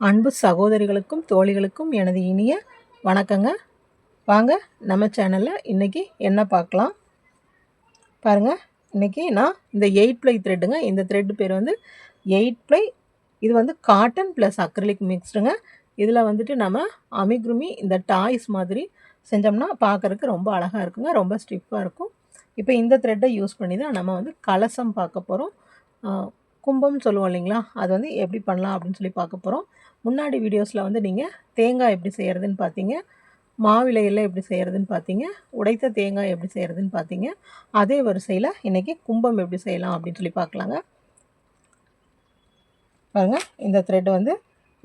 அன்பு சகோதரிகளுக்கும் தோழிகளுக்கும் எனது இனிய வணக்கங்க. வாங்க நம்ம சேனலில் இன்றைக்கி என்ன பார்க்கலாம் பாருங்கள். இன்றைக்கி நான் இந்த 8 ப்ளை த்ரெட்டுங்க. இந்த த்ரெட்டு பேர் வந்து 8 ப்ளை. இது வந்து காட்டன் ப்ளஸ் அக்ரிலிக் மிக்ஸ்டுங்க. இதில் வந்துட்டு நம்ம அமிக்ருமி இந்த டாய்ஸ் மாதிரி செஞ்சோம்னா பார்க்குறதுக்கு ரொம்ப அழகாக இருக்குங்க, ரொம்ப ஸ்டிஃபாக இருக்கும். இப்போ இந்த த்ரெட்டை யூஸ் பண்ணி தான் நம்ம வந்து கலசம் பார்க்க போகிறோம். கும்பம் சொல்லுவோம் இல்லைங்களா, அது வந்து எப்படி பண்ணலாம் அப்படின்னு சொல்லி பார்க்க போகிறோம். முன்னாடி வீடியோஸில் வந்து நீங்கள் தேங்காய் எப்படி செய்கிறதுன்னு பார்த்தீங்க, மாவிலையில் எப்படி செய்கிறதுன்னு பார்த்தீங்க, உடைத்த தேங்காய் எப்படி செய்கிறதுன்னு பார்த்தீங்க. அதே வரிசையில் இன்றைக்கி கும்பம் எப்படி செய்யலாம் அப்படின்னு சொல்லி பார்க்கலாங்க. பாருங்கள், இந்த த்ரெட் வந்து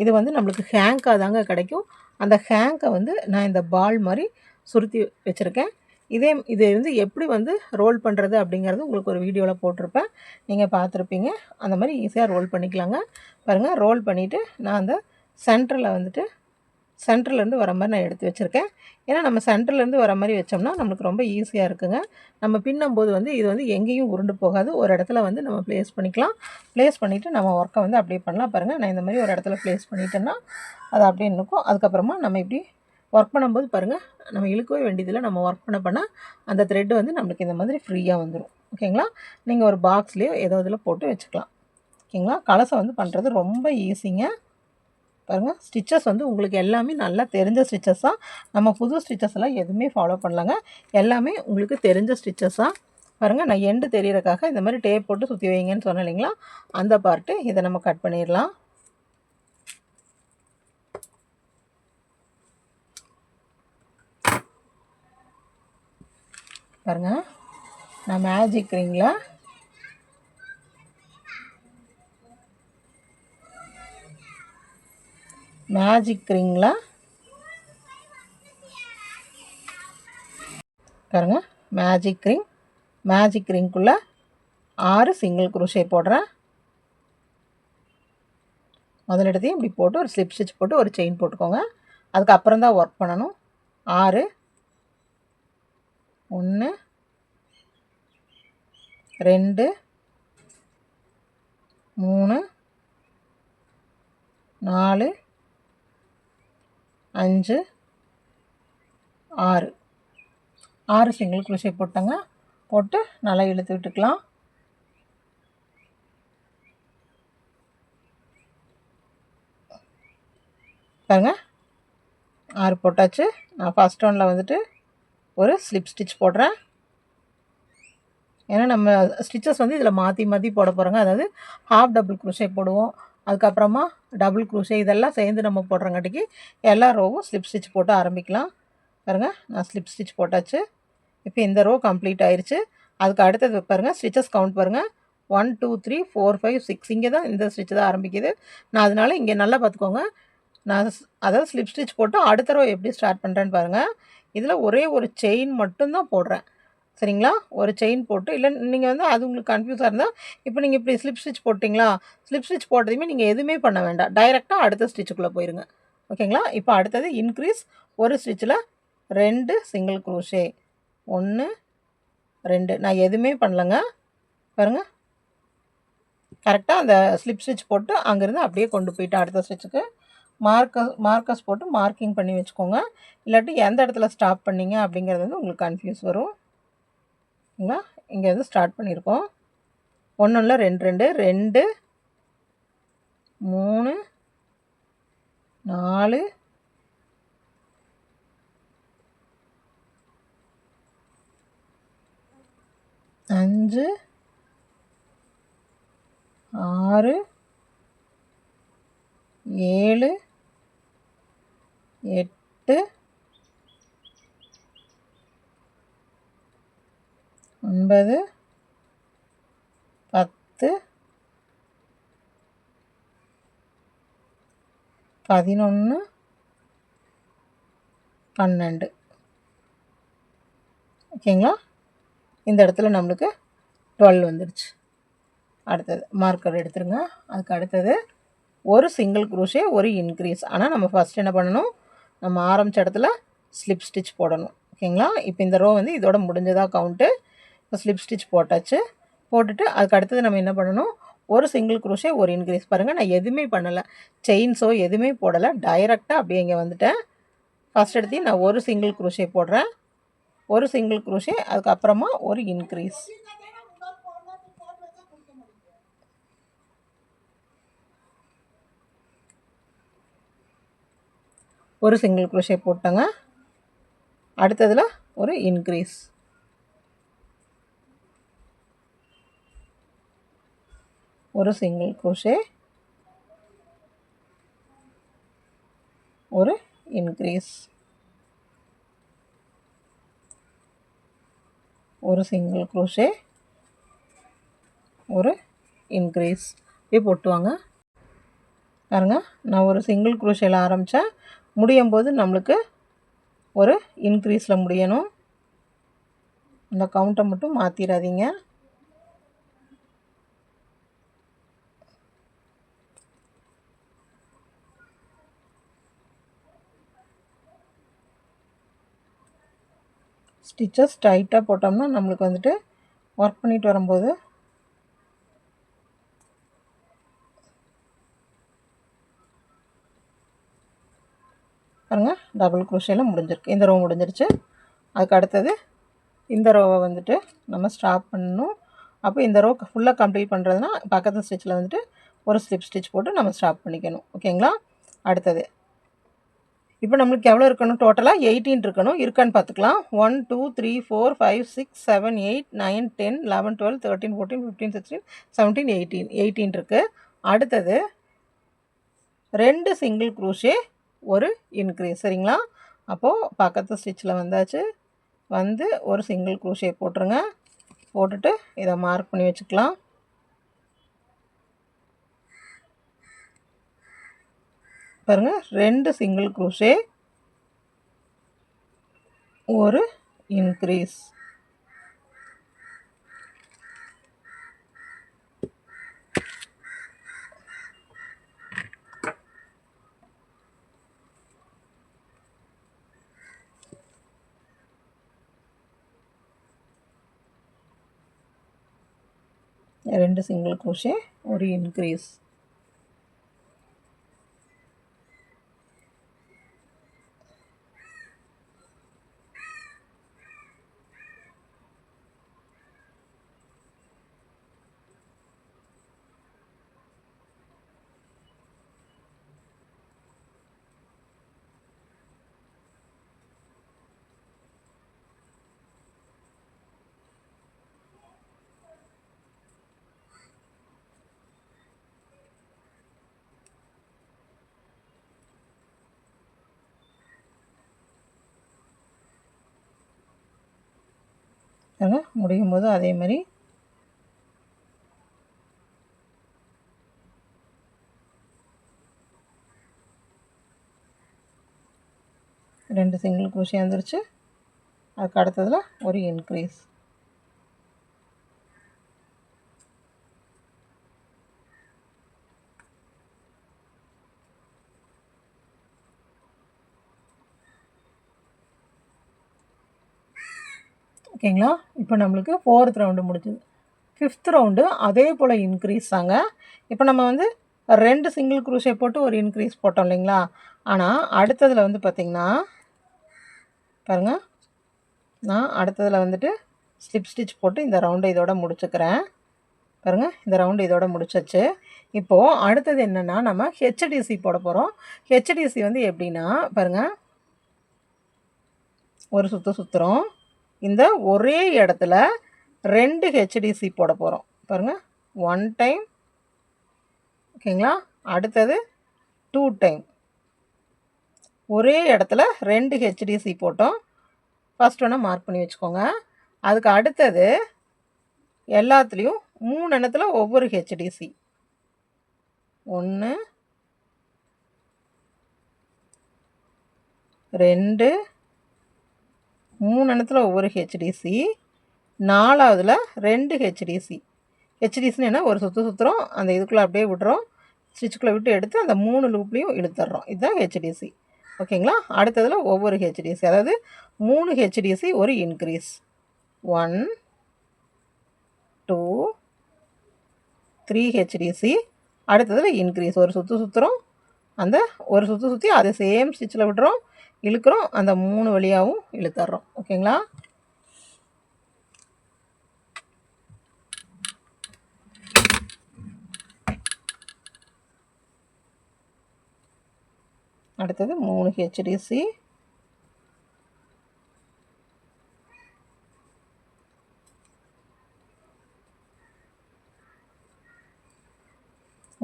இது வந்து நம்மளுக்கு ஹேங்காக தாங்க கிடைக்கும். அந்த ஹேங்கை வந்து நான் இந்த பால் மாதிரி சுருத்தி வச்சுருக்கேன். இது வந்து எப்படி வந்து ரோல் பண்ணுறது அப்படிங்கிறது உங்களுக்கு ஒரு வீடியோவில் போட்டிருப்பேன், நீங்கள் பார்த்துருப்பீங்க. அந்த மாதிரி ஈஸியாக ரோல் பண்ணிக்கலாங்க. பாருங்கள், ரோல் பண்ணிவிட்டு நான் அந்த சென்டர்லேருந்து வர மாதிரி நான் எடுத்து வச்சுருக்கேன். ஏன்னா நம்ம சென்டர்லேருந்து வர மாதிரி வச்சோம்னா நம்மளுக்கு ரொம்ப ஈஸியாக இருக்குங்க. நம்ம பின்னும்போது வந்து இது வந்து எங்கேயும் உருண்டு போகாது. ஒரு இடத்துல வந்து நம்ம ப்ளேஸ் பண்ணிக்கலாம். ப்ளேஸ் பண்ணிவிட்டு நம்ம ஒர்க்கை வந்து அப்படியே பண்ணலாம். பாருங்கள், நான் இந்த மாதிரி ஒரு இடத்துல ப்ளேஸ் பண்ணிட்டேன்னா அது அப்படியே இருக்கும். அதுக்கப்புறமா நம்ம இப்படி ஒர்க் பண்ணும்போது பாருங்கள், நம்ம இழுக்கவே வேண்டியதில்லை. நம்ம ஒர்க் பண்ண அந்த த்ரெட்டு வந்து நம்மளுக்கு இந்த மாதிரி ஃப்ரீயாக வந்துடும். ஓகேங்களா, நீங்கள் ஒரு பாக்ஸ்லேயோ ஏதோ இதில் போட்டு வச்சுக்கலாம். ஓகேங்களா, கலசம் வந்து பண்ணுறது ரொம்ப ஈஸிங்க. பாருங்கள், ஸ்டிச்சஸ் வந்து உங்களுக்கு எல்லாமே நல்லா தெரிஞ்ச ஸ்டிச்சஸ் தான். நம்ம புது ஸ்டிச்சஸ் எல்லாம் எதுவுமே ஃபாலோ பண்ணலாங்க. எல்லாமே உங்களுக்கு தெரிஞ்ச ஸ்டிச்சஸ் தான். பாருங்கள், நான் எண்டு தெரியறதுக்காக இந்த மாதிரி டேப் போட்டு சுற்றி வைங்கன்னு சொன்னேன் இல்லைங்களா, அந்த பார்ட்டு இதை நம்ம கட் பண்ணிடலாம். பாருங்கள், நான் மேஜிக் ரிங்கில் பாருங்கள், மேஜிக் ரிங்குள்ளே 6 சிங்கிள் குரோஷே போடுறேன். முதலிடத்தையும் இப்படி போட்டு ஒரு ஸ்லிப் ஸ்டிச் போட்டு ஒரு செயின் போட்டுக்கோங்க. அதுக்கப்புறம் தான் ஒர்க் பண்ணணும். 6 1 2 3 4 5 6 சிங்கிள் குரோஷே போட்டங்க. போட்டு நல்லா இழுத்து விட்டுக்கலாம். பாருங்க, 6 போட்டாச்சு. நான் ஃபஸ்ட் ஒன்றில் வந்துட்டு ஒரு ஸ்லிப் ஸ்டிச் போடுறேன். ஏன்னா நம்ம ஸ்டிச்சஸ் வந்து இதில் மாற்றி போட போகிறோங்க. அதாவது ஹாஃப் டபுள் குரோஷே போடுவோம், அதுக்கப்புறமா டபுள் குரோஷே, இதெல்லாம் சேர்ந்து நம்ம போடுறங்காட்டிக்கு எல்லா ரோவும் ஸ்லிப் ஸ்டிச் போட்டு ஆரம்பிக்கலாம். பாருங்கள், நான் ஸ்லிப் ஸ்டிச் போட்டாச்சு. இப்போ இந்த ரோ கம்ப்ளீட் ஆயிடுச்சு. அதுக்கு அடுத்தது பாருங்கள், ஸ்டிச்சஸ் கவுண்ட் பாருங்கள். 1 2 3 4 5 6 இங்கே தான் இந்த ஸ்டிச் தான் ஆரம்பிக்குது. நான் அதனால் இங்கே நல்லா பார்த்துக்கோங்க. நான் அதாவது ஸ்லிப் ஸ்டிச் போட்டு அடுத்த ரோ எப்படி ஸ்டார்ட் பண்ணுறேன்னு பாருங்கள். இதில் ஒரே ஒரு செயின் மட்டும்தான் போடுறேன். சரிங்களா, ஒரு செயின் போட்டு, இல்லை நீங்கள் வந்து அது உங்களுக்கு கன்ஃபியூஸாக இருந்தால் இப்போ நீங்கள் இப்படி ஸ்லிப் ஸ்டிச் போட்டிங்களா, ஸ்லிப் ஸ்டிச் போட்டதையுமே நீங்கள் எதுவுமே பண்ண வேண்டாம், டைரெக்டாக அடுத்த ஸ்டிச்சுக்குள்ளே போயிருங்க. ஓகேங்களா, இப்போ அடுத்தது இன்க்ரீஸ். ஒரு ஸ்டிச்சில் 2 சிங்கிள் குரோஷே, 1 2. நான் எதுவுமே பண்ணலங்க. பாருங்கள், கரெக்டாக அந்த ஸ்லிப் ஸ்டிச் போட்டு அங்கேருந்து அப்படியே கொண்டு போயிட்டு அடுத்த ஸ்டிச்சுக்கு மார்க்கர்ஸ் போட்டு மார்க்கிங் பண்ணி வச்சுக்கோங்க. இல்லாட்டி எந்த இடத்துல ஸ்டாப் பண்ணிங்க அப்படிங்கிறது வந்து உங்களுக்கு கன்ஃபியூஸ் வரும். இங்கே வந்து ஸ்டார்ட் பண்ணியிருக்கோம். 1 2 2 2 3 4 5 6 7 8 9 10 11 12. ஓகேங்களா, இந்த இடத்துல நம்மளுக்கு 12 வந்துடுச்சு. அடுத்தது மார்க்கர் எடுத்துருங்க. அதுக்கு அடுத்தது ஒரு சிங்கிள் குரோஷே, ஒரு இன்க்ரீஸ். ஆனால் நம்ம ஃபஸ்ட் என்ன பண்ணணும், நம்ம ஆரம்பித்த இடத்துல ஸ்லிப் ஸ்டிச் போடணும். ஓகேங்களா, இப்போ இந்த ரோ வந்து இதோட முடிஞ்சதாக கவுண்ட்டு. இப்போ ஸ்லிப் ஸ்டிச் போட்டாச்சு. போட்டுட்டு அதுக்கு அடுத்தது நம்ம என்ன பண்ணணும், ஒரு சிங்கிள் குரோஷே ஒரு இன்க்ரீஸ். பாருங்கள் நான் எதுவுமே பண்ணலை, செயின்ஸோ எதுவுமே போடலை, டைரெக்டாக அப்படியே இங்கே வந்துட்டேன். ஃபஸ்ட் எடுத்து நான் ஒரு சிங்கிள் குரோஷே போடுறேன், ஒரு சிங்கிள் குரோஷே, அதுக்கப்புறமா ஒரு இன்க்ரீஸ். ஒரு சிங்கிள் குரோஷே போட்டேங்க. அடுத்ததில் ஒரு இன்க்ரீஸ், ஒரு சிங்கிள் குரோஷே, ஒரு இன்க்ரீஸ், ஒரு சிங்கிள் குரோஷே, ஒரு இன்க்ரீஸ். இப்படி போட்டுவாங்க. பாருங்க நான் ஒரு சிங்கிள் குரோஷேல ஆரம்பித்தேன், முடியும் போது நம்மளுக்கு ஒரு இன்க்ரீஸில் முடியணும். இந்த கவுண்ட்டை மட்டும் மாற்றிடாதீங்க. ஸ்டிச்சஸ் டைட்டாக போட்டோம்னா நம்மளுக்கு வந்துட்டு ஒர்க் பண்ணிட்டு வரும்போது பாருங்கள் டபுள் குரோஷேல முடிஞ்சிருக்கு. இந்த ரோ முடிஞ்சிருச்சு. அதுக்கு அடுத்தது இந்த ரோவை வந்துட்டு நம்ம ஸ்டாப் பண்ணணும். அப்போ இந்த ரோ ஃபுல்லாக கம்ப்ளீட் பண்ணுறதுனா பக்கத்து ஸ்டிச்சில் வந்துட்டு ஒரு ஸ்லிப் ஸ்டிச் போட்டு நம்ம ஸ்டாப் பண்ணிக்கணும். ஓகேங்களா? அடுத்தது இப்போ நம்மளுக்கு எவ்வளோ இருக்கணும்? டோட்டலாக 18 இருக்கணும். இருக்கான்னு பார்த்துக்கலாம். 1 2 3 4 5 6 7 8 9 10 11 12 13 14 15 16 17 18 இருக்குது. அடுத்தது 2 சிங்கிள் குரோஷே ஒரு இன்க்ரீஸ். சரிங்களா? அப்போது பக்கத்து ஸ்டிச்சில் வந்தாச்சு. வந்து ஒரு சிங்கிள் குரோஷே போட்டுருங்க. போட்டுட்டு இதை மார்க் பண்ணி வச்சுக்கலாம். பாருங்கள் 2 சிங்கிள் குரோஷே, ஒரு இன்க்ரீஸ், ரெண்டு சிங்கிள் குரோஷே ஒரு இன்க்ரீஸ். முடியும் போது அதே மாதிரி ரெண்டு சிங்கிள் குரோஷே வந்துருச்சு. அதுக்கு அடுத்ததில் ஒரு இன்க்ரீஸ். ஓகேங்களா? இப்போ நம்மளுக்கு 4th ரவுண்டு முடிஞ்சுது. 5th ரவுண்டு அதே போல் இன்க்ரீஸ் தாங்க. இப்போ நம்ம வந்து 2 சிங்கிள் குரோஷே போட்டு ஒரு இன்க்ரீஸ் போட்டோம் இல்லைங்களா? ஆனால் அடுத்ததில் வந்து பார்த்திங்கன்னா பாருங்கள், நான் அடுத்ததில் வந்துட்டு ஸ்லிப் ஸ்டிச் போட்டு இந்த ரவுண்டை இதோட முடிச்சுக்கிறேன். பாருங்கள் இந்த ரவுண்டு இதோட முடிச்சாச்சு. இப்போது அடுத்தது என்னென்னா நம்ம ஹெச்டிசி போட போகிறோம். ஹெச்டிசி வந்து எப்படின்னா பாருங்கள், ஒரு சுற்றுறோம். இந்த ஒரே இடத்துல 2 ஹெச்டிசி போட போகிறோம். பாருங்கள் 1 டைம், ஓகேங்களா? அடுத்தது 2 டைம். ஒரே இடத்துல 2 ஹெச்டிசி போட்டோம். ஃபஸ்ட் ஒன்று மார்க் பண்ணி வச்சுக்கோங்க. அதுக்கு அடுத்தது எல்லாத்துலேயும் 3 எண்ணத்தில் ஒவ்வொரு ஹெச்டிசி. 1 2 3 எண்ணத்தில் ஒவ்வொரு ஹெச்டிசி. 4வதுல 2 ஹெச்டிசி. ஹெச்டிசின்னு என்ன, ஒரு சுற்றுறோம், அந்த இதுக்குள்ளே அப்படியே விடுறோம், ஸ்டிச்சுக்குள்ளே விட்டு எடுத்து அந்த 3 லூப்லேயும் இழுத்துடுறோம். இதுதான் ஹெச்டிசி. ஓகேங்களா? அடுத்ததில் ஒவ்வொரு ஹெச்டிசி, அதாவது 3 ஹெச்டிசி ஒரு இன்க்ரீஸ். 1 2 3 ஹெச்டிசி. அடுத்ததில் இன்க்ரீஸ் ஒரு சுற்று சுற்றுறோம், அந்த ஒரு சுற்று சுற்றி அதை சேம் ஸ்டிச்சில் விடுறோம், இழுக்கிறோம், அந்த 3 வழியாகவும் இழுத்துறோம். ஓகேங்களா? அடுத்தது 3 ஹெச்டிசி,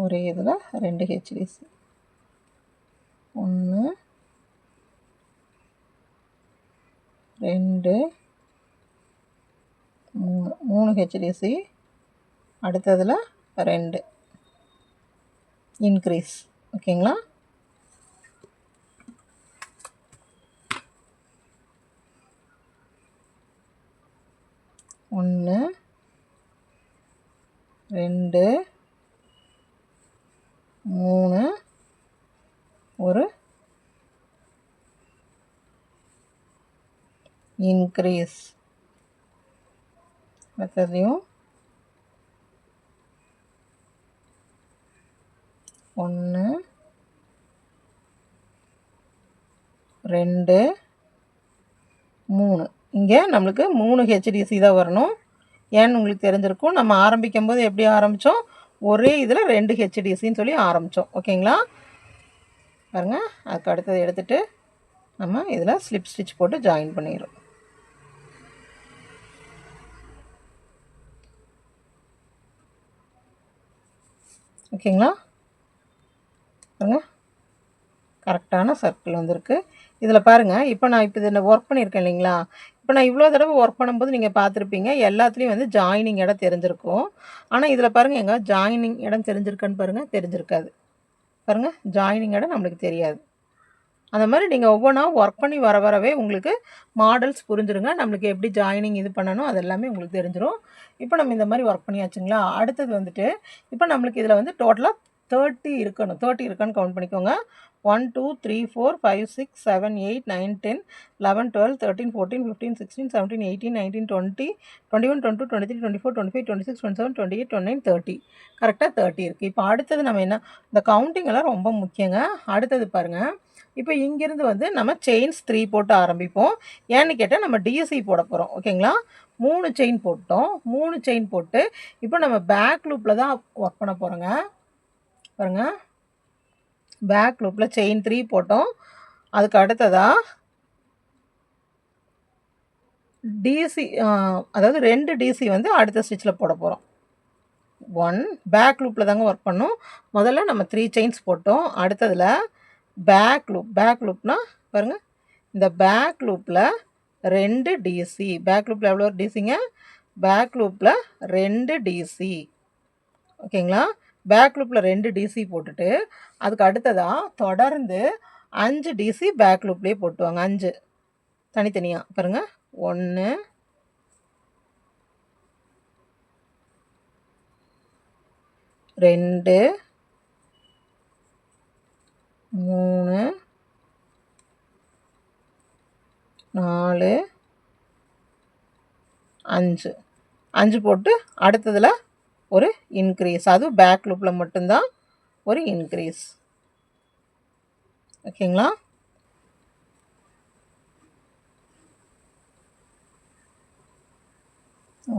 ஒரே இதில் 2 ஹெச்டிசி, 1 2 3 ஹெச்டிசி, அடுத்ததில் 2 இன்க்ரீஸ். ஓகேங்களா? ஒன்று 2 3 ஒரு இன்க்ரீஸ். அடுத்ததையும் 1 2 3. இங்கே நம்மளுக்கு 3 ஹெச்டிசி தான் வரணும். ஏன்னு உங்களுக்கு தெரிஞ்சிருக்கும். நம்ம ஆரம்பிக்கும் போது எப்படி ஆரம்பித்தோம், ஒரே இதில் 2 ஹெச்டிசின்னு சொல்லி ஆரம்பித்தோம். ஓகேங்களா? பாருங்கள், அதுக்கு அடுத்தது எடுத்துகிட்டு நம்ம இதில் ஸ்லிப் ஸ்டிச் போட்டு ஜாயின் பண்ணிடுறோம். ஓகேங்களா? பாருங்கள், கரெக்டான சர்க்கிள் வந்திருக்கு. இதில் பாருங்கள், இப்போ நான் இதில் ஒர்க் பண்ணியிருக்கேன் இல்லைங்களா? இப்போ நான் இவ்வளோ தடவை ஒர்க் பண்ணும்போது நீங்கள் பார்த்துருப்பீங்க, எல்லாத்துலேயும் வந்து ஜாயினிங் இடம் தெரிஞ்சிருக்கும். ஆனால் இதில் பாருங்கள், எங்கே ஜாயினிங் இடம் தெரிஞ்சிருக்கான்னு பாருங்கள், தெரிஞ்சிருக்காது. பாருங்கள், ஜாயினிங் இடம் நம்மளுக்கு தெரியாது. அந்த மாதிரி நீங்கள் ஒவ்வொன்றா ஒர்க் பண்ணி வரவே உங்களுக்கு மாடல்ஸ் புரிஞ்சிருங்க. நம்மளுக்கு எப்படி ஜாயினிங் இது பண்ணணும் அது எல்லாமே உங்களுக்கு தெரிஞ்சிடும். இப்போ நம்ம இந்த மாதிரி ஒர்க் பண்ணியாச்சுங்களா? அடுத்தது வந்துட்டு இப்போ நம்மளுக்கு இதில் வந்து டோட்டலாக 30 இருக்கணும். 30 இருக்கான்னு கவுண்ட் பண்ணிக்கோங்க. 1 2 3 4 5 6 7 8 9 10 11 12 13 14 15 16 17 18 19 20 21 22 23 24 25 26 27 28 29 30. கரெக்டாக 30 இருக்குது. இப்போ அடுத்தது நம்ம என்ன, இந்த கவுண்டிங் எல்லாம் ரொம்ப முக்கியங்க. அடுத்தது பாருங்கள், இப்போ இங்கேருந்து வந்து நம்ம செயின்ஸ் 3 போட்டு ஆரம்பிப்போம். ஏன்னு கேட்டால் நம்ம டிஎஸ்சி போட போகிறோம். ஓகேங்களா? 3 செயின் போட்டோம். 3 செயின் போட்டு இப்போ நம்ம பேக் லூப்பில் தான் ஒர்க் பண்ண போகிறோங்க. பாருங்கள், பேக் லூப்பில் செயின் 3 போட்டோம். அதுக்கு அடுத்ததாக டிசி, அதாவது 2 டிசி வந்து அடுத்த ஸ்டிச்சில் போட போகிறோம். 1 பேக் லூப்பில் தாங்க ஒர்க் பண்ணோம். முதல்ல நம்ம 3 செயின்ஸ் போட்டோம். அடுத்ததில் பேக் லூப்னா பாருங்கள், இந்த பேக் லூப்பில் 2 டிசி. பேக் லூப்பில் எவ்வளோ டிசிங்க? பேக் லூப்பில் 2 டிசி. ஓகேங்களா? பேக் லூப்பில் 2 டிசி போட்டுட்டு அதுக்கு அடுத்ததாக தொடர்ந்து 5 டிசி பேக் லூப்லேயே போட்டுவாங்க. 5 தனித்தனியாக. பாருங்கள், 1 2 3 4 5 5 போட்டு அடுத்ததில் ஒரு இன்க்ரீஸ். அதுவும் பேக் லூப்பில் மட்டும்தான் ஒரு இன்க்ரீஸ். ஓகேங்களா?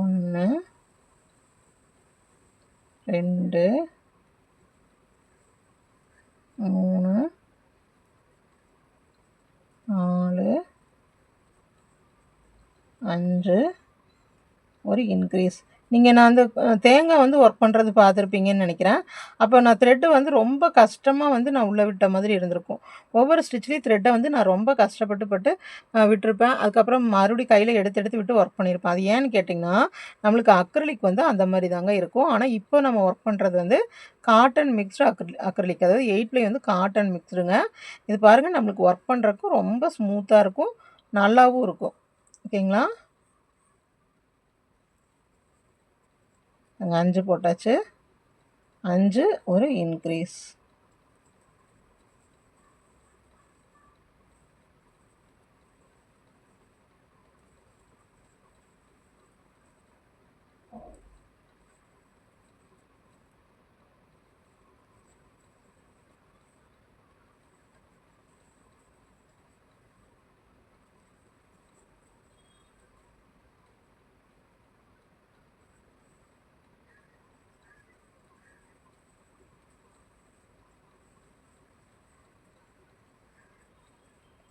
ஒன்று 2 3 4 5 ஒரு இன்க்ரீஸ். நீங்கள் நான் அந்த தேங்காய் வந்து ஒர்க் பண்ணுறது பார்த்துருப்பீங்கன்னு நினைக்கிறேன். அப்போ நான் த்ரெட்டு வந்து ரொம்ப கஷ்டமாக வந்து நான் உள்ளே விட்ட மாதிரி இருந்திருக்கும். ஒவ்வொரு ஸ்டிச்லேயும் த்ரெட்டை வந்து நான் ரொம்ப கஷ்டப்பட்டு விட்டுருப்பேன். அதுக்கப்புறம் மறுபடியும் கையில் எடுத்து விட்டு ஒர்க் பண்ணியிருப்பேன். அது ஏன்னு கேட்டிங்கன்னா, நம்மளுக்கு அக்ரிலிக் வந்து அந்த மாதிரி தாங்க இருக்கும். ஆனால் இப்போ நம்ம ஒர்க் பண்ணுறது வந்து காட்டன் மிக்ஸ்டு அக்ரிலிக், அதாவது 8லேயும் வந்து காட்டன் மிக்ஸ்டுங்க. இது பாருங்கள், நம்மளுக்கு ஒர்க் பண்ணுறதுக்கும் ரொம்ப ஸ்மூத்தாக இருக்கும், நல்லாவும் இருக்கும். ஓகேங்களா? அங்கே 5 போட்டாச்சு. 5 ஒரு இன்க்ரீஸ்.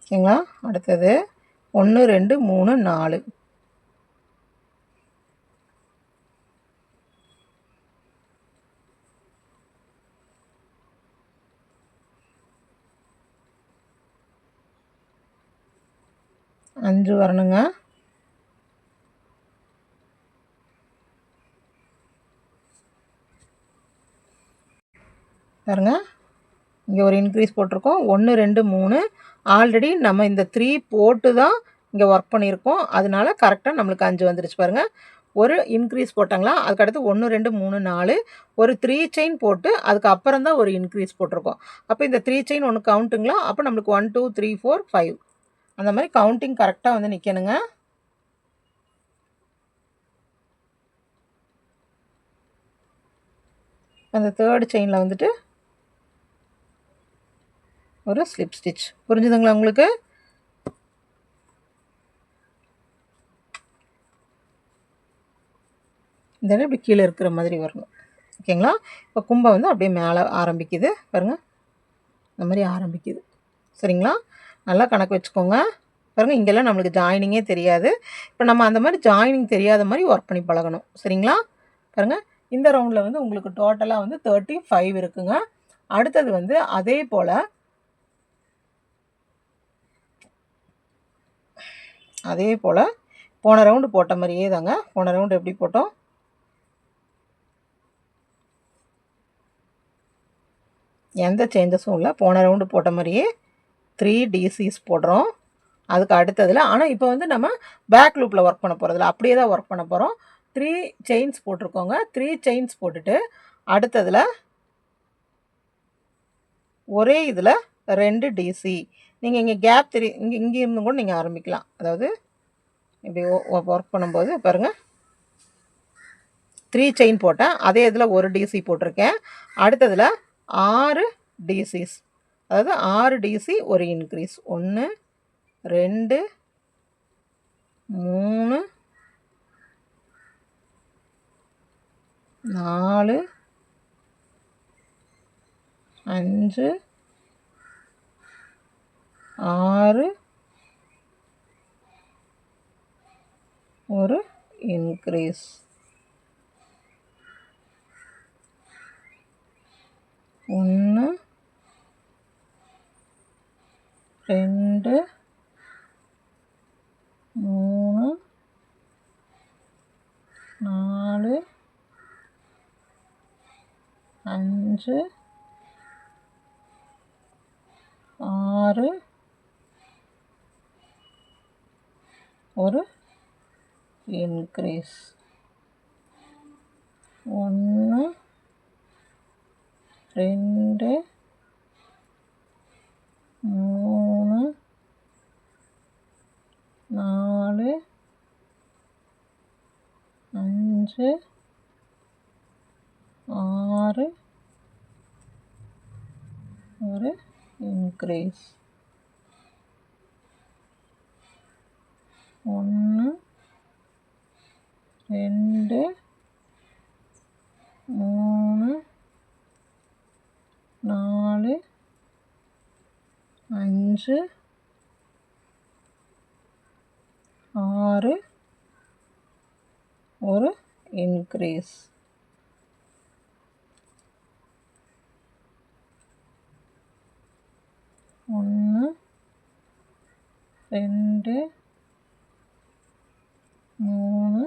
ஓகேங்களா. அடுத்தது 1 2 3 4 5 வரணுங்க. பாருங்க, இங்கே ஒரு இன்க்ரீஸ் போட்டிருக்கோம். 1 2 3 ஆல்ரெடி நம்ம இந்த 3 போட்டு தான் இங்கே ஒர்க் பண்ணியிருக்கோம். அதனால கரெக்டாக நம்மளுக்கு 5 வந்துருச்சு பாருங்கள். ஒரு இன்க்ரீஸ் போட்டாங்களா, அதுக்கடுத்து 1 2 3 4 ஒரு 3 செயின் போட்டு அதுக்கு அப்புறம் தான் ஒரு இன்க்ரீஸ் போட்டிருக்கோம். அப்போ இந்த 3 செயின் ஒன்று கவுண்ட்டுங்களா, அப்போ நம்மளுக்கு 1 2 3 4 5 அந்த மாதிரி கவுண்டிங் கரெக்டாக வந்து நிற்கணுங்க. அந்த தேர்ட் செயினில் வந்துட்டு ஒரு ஸ்லிப் ஸ்டிச். புரிஞ்சுதுங்களா உங்களுக்கு? இந்த இப்படி கீழே இருக்கிற மாதிரி வரணும். ஓகேங்களா. இப்போ கும்பம் வந்து அப்படியே மேலே ஆரம்பிக்குது பாருங்கள், இந்த மாதிரி ஆரம்பிக்குது. சரிங்களா. நல்லா கணக்கு வச்சுக்கோங்க. பாருங்கள், இங்கெல்லாம் நம்மளுக்கு ஜாயினிங்கே தெரியாது. இப்போ நம்ம அந்த மாதிரி ஜாயினிங் தெரியாத மாதிரி ஒர்க் பண்ணி பழகணும். சரிங்களா. பாருங்கள், இந்த ரவுண்டில் வந்து உங்களுக்கு டோட்டலாக வந்து 35 இருக்குங்க. அடுத்தது வந்து அதே போல் போன ரவுண்டு போட்ட மாதிரியே தாங்க. போன ரவுண்டு எப்படி போட்டோம், எந்த சேஞ்சஸும் இல்லை. போன ரவுண்டு போட்ட மாதிரியே 3 DCs போடுறோம். அதுக்கு அடுத்ததில் ஆனால் இப்போ வந்து நம்ம பேக் லூப்பில் ஒர்க் பண்ண போகிறதில்ல, அப்படியே தான் ஒர்க் பண்ண போகிறோம். 3 செயின்ஸ் போட்டிருக்கோங்க. 3 செயின்ஸ் போட்டுட்டு அடுத்ததில் ஒரே இதில் 2 DC. நீங்கள் இங்கே கேப் இங்கே இருந்து கூட நீங்கள் ஆரம்பிக்கலாம். அதாவது இப்படி ஒர்க் பண்ணும்போது பாருங்கள், 3 செயின் போட்டேன், அதே இதில் ஒரு DC போட்டிருக்கேன். அடுத்ததில் 6 DCs, அதாவது 6 DC ஒரு இன்க்ரீஸ். 1 2 3 4 5 6 ஒரு இன்க்ரீஸ். 1 2 3 4 5 6 ஒரு இன்க்ரீஸ். 1 2 3 4 5 6 ஒரு இன்க்ரீஸ். 1 2 3 4 5 6 ஒரு இன்க்ரீஸ். 1 2 3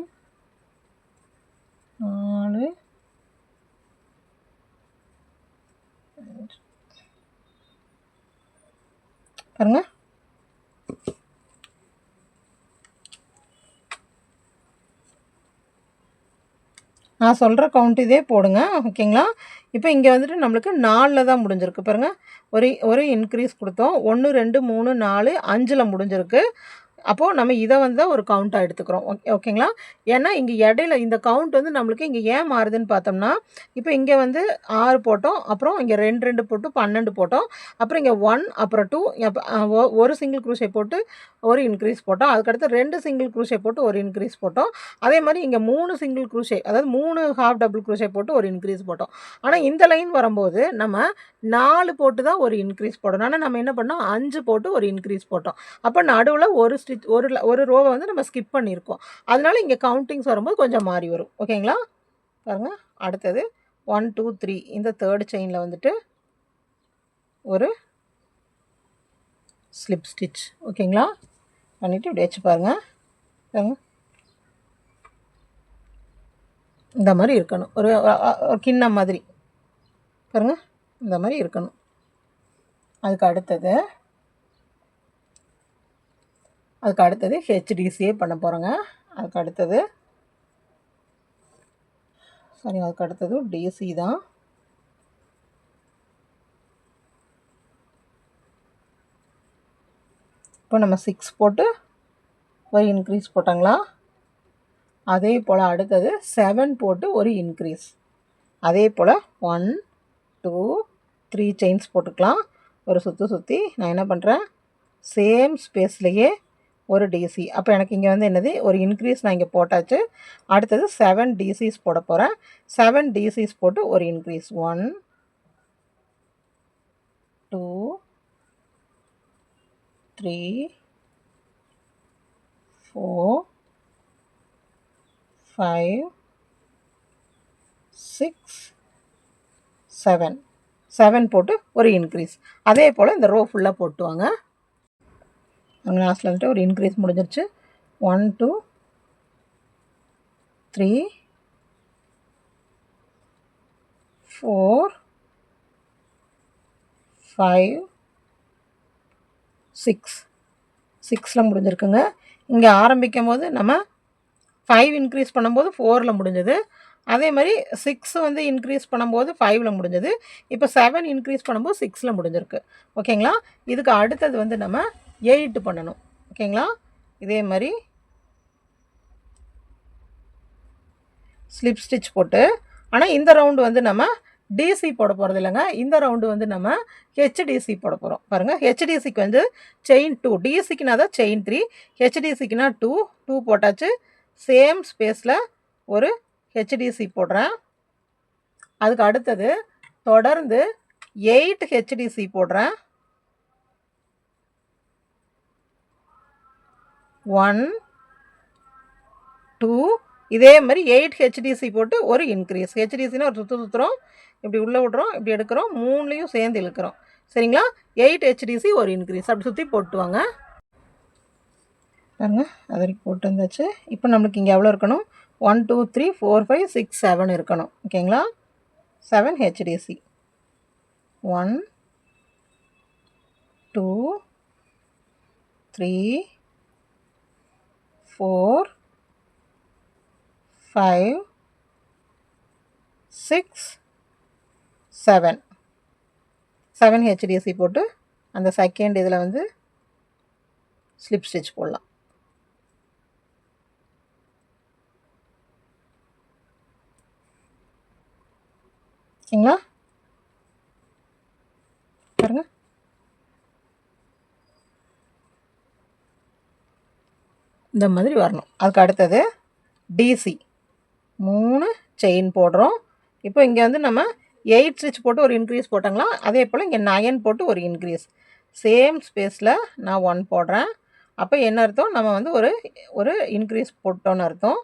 4 5 பாருங்க. நான் சொல்கிற கவுண்ட் இதே போடுங்க. ஓகேங்களா. இப்போ இங்கே வந்துட்டு நம்மளுக்கு 4 தான் முடிஞ்சிருக்கு பாருங்கள். ஒரு இன்க்ரீஸ் கொடுத்தோம். 1 2 3 4 5 முடிஞ்சிருக்கு. அப்போது நம்ம இதை வந்து ஒரு கவுண்ட்டாக எடுத்துக்கிறோம். ஓகேங்களா? ஏன்னா இங்கே இடையில இந்த கவுண்ட் வந்து நம்மளுக்கு இங்கே ஏன் மாறுதுன்னு பார்த்தோம்னா, இப்போ இங்கே வந்து 6 போட்டோம். அப்புறம் இங்கே 2 2 போட்டு 12 போட்டோம். அப்புறம் இங்கே 1 அப்புறம் 2 ஒரு சிங்கிள் க்ரூஷே போட்டு ஒரு இன்க்ரீஸ் போட்டோம். அதுக்கடுத்து 2 சிங்கிள் க்ரூஷே போட்டு ஒரு இன்க்ரீஸ் போட்டோம். அதே மாதிரி இங்கே 3 சிங்கிள் க்ரூஷே, அதாவது 3 ஹாஃப் டபுள் க்ரூஷே போட்டு ஒரு இன்க்ரீஸ் போட்டோம். ஆனால் இந்த லைன் வரும்போது நம்ம 4 போட்டு தான் ஒரு இன்க்ரீஸ் போடணும். ஆனால் நம்ம என்ன பண்ணோம், 5 போட்டு ஒரு இன்க்ரீஸ் போட்டோம். அப்போ நடுவில் ஒரு ஸ்டிச் ஒரு ரோவை வந்து நம்ம ஸ்கிப் பண்ணியிருக்கோம். அதனால இங்கே கவுண்டிங்ஸ் வரும்போது கொஞ்சம் மாறி வரும். ஓகேங்களா? பாருங்கள், அடுத்தது 1 2 3 இந்த தேர்ட் செயினில் வந்துட்டு ஒரு ஸ்லிப் ஸ்டிச். ஓகேங்களா? பண்ணிவிட்டு இப்படி வச்சு பாருங்கள். பாருங்கள், இந்த மாதிரி இருக்கணும். ஒரு கிண்ணம் மாதிரி பாருங்கள், இந்த மாதிரி இருக்கணும். அதுக்கு அடுத்தது ஹெச்டிசியே பண்ண போகிறோங்க. அதுக்கு அடுத்தது டிசி தான். இப்போ நம்ம 6 போட்டு ஒரு இன்க்ரீஸ் போட்டாங்களா, அதே போல் அடுத்தது 7 போட்டு ஒரு இன்க்ரீஸ். அதே போல் 1 2 3 செயின்ஸ் போட்டுக்கலாம். ஒரு சுற்றி நான் என்ன பண்ணுறேன், சேம் ஸ்பேஸ்லேயே ஒரு டிசி. அப்போ எனக்கு இங்கே வந்து என்னது, ஒரு இன்க்ரீஸ் நான் இங்கே போட்டாச்சு. அடுத்தது 7 டிசிஸ் போட போகிறேன். 7 டிசிஸ் போட்டு ஒரு இன்க்ரீஸ். 1 2 3 4 5 6 7 போட்டு ஒரு இன்க்ரீஸ். அதே போல் இந்த ரோ ஃபுல்லாக போட்டுவாங்க. அங்கே லாஸ்ட்டில் வந்துட்டு ஒரு இன்க்ரீஸ் முடிஞ்சிருச்சு. 1 2 3 4 5 6 முடிஞ்சிருக்குங்க. இங்கே ஆரம்பிக்கும் போது நம்ம 5 இன்க்ரீஸ் பண்ணும்போது 4 முடிஞ்சது. அதே மாதிரி 6 வந்து இன்க்ரீஸ் பண்ணும்போது 5 முடிஞ்சது. இப்போ 7 இன்க்ரீஸ் பண்ணும்போது 6 முடிஞ்சிருக்கு. ஓகேங்களா? இதுக்கு அடுத்தது வந்து நம்ம 8 பண்ணணும். ஓகேங்களா? இதே மாதிரி ஸ்லிப் ஸ்டிச் போட்டு, ஆனால் இந்த ரவுண்டு வந்து நம்ம டிசி போட போகிறது இல்லைங்க. இந்த ரவுண்டு வந்து நம்ம ஹெச்டிசி போட போகிறோம். பாருங்கள், ஹெச்டிசிக்கு வந்து செயின் 2, டிசிக்குனா தான் செயின் 3, ஹெச்டிசிக்குனா 2 போட்டாச்சு. சேம் ஸ்பேஸில் ஒரு ஹெச்டிசி போடுறேன். அதுக்கு அடுத்தது தொடர்ந்து 8 ஹெச்டிசி போடுறேன். 1 2 இதே மாதிரி 8 ஹெச்டிசி போட்டு ஒரு இன்க்ரீஸ். ஹெச்டிசினா ஒரு சுற்றுறோம், இப்படி உள்ளே விட்றோம், இப்படி எடுக்கிறோம், 3லையும் சேர்ந்து இழுக்கிறோம். சரிங்களா? 8 ஹெச்டிசி ஒரு இன்க்ரீஸ். அப்படி சுற்றி போட்டுவாங்க. பாருங்க, அது வரைக்கும் போட்டு வந்தாச்சு. இப்போ நம்மளுக்கு இங்கே எவ்வளோ இருக்கணும், 1 2 3 4 5 6 7 இருக்கணும். ஓகேங்களா? 7 ஹெச்டிசி. 1 2 3 4 5 6 7 ஹெச்டிசி போட்டு அந்த செகண்ட் இதில் வந்து ஸ்லிப் ஸ்டிச் போடலாம். ஓகேங்களா? பாருங்க, இந்த மாதிரி வரணும். அதுக்கு அடுத்தது டிசி 3 செயின் போடுறோம். இப்போ இங்கே வந்து நம்ம 8 ஸ்டிச் போட்டு ஒரு இன்க்ரீஸ் போட்டாங்களா, அதே போல் இங்கே 9 போட்டு ஒரு இன்க்ரீஸ். சேம் ஸ்பேஸில் நான் 1 போடுறேன். அப்போ என்ன அர்த்தம், நம்ம வந்து ஒரு இன்க்ரீஸ் போட்டோன்னு அர்த்தம்.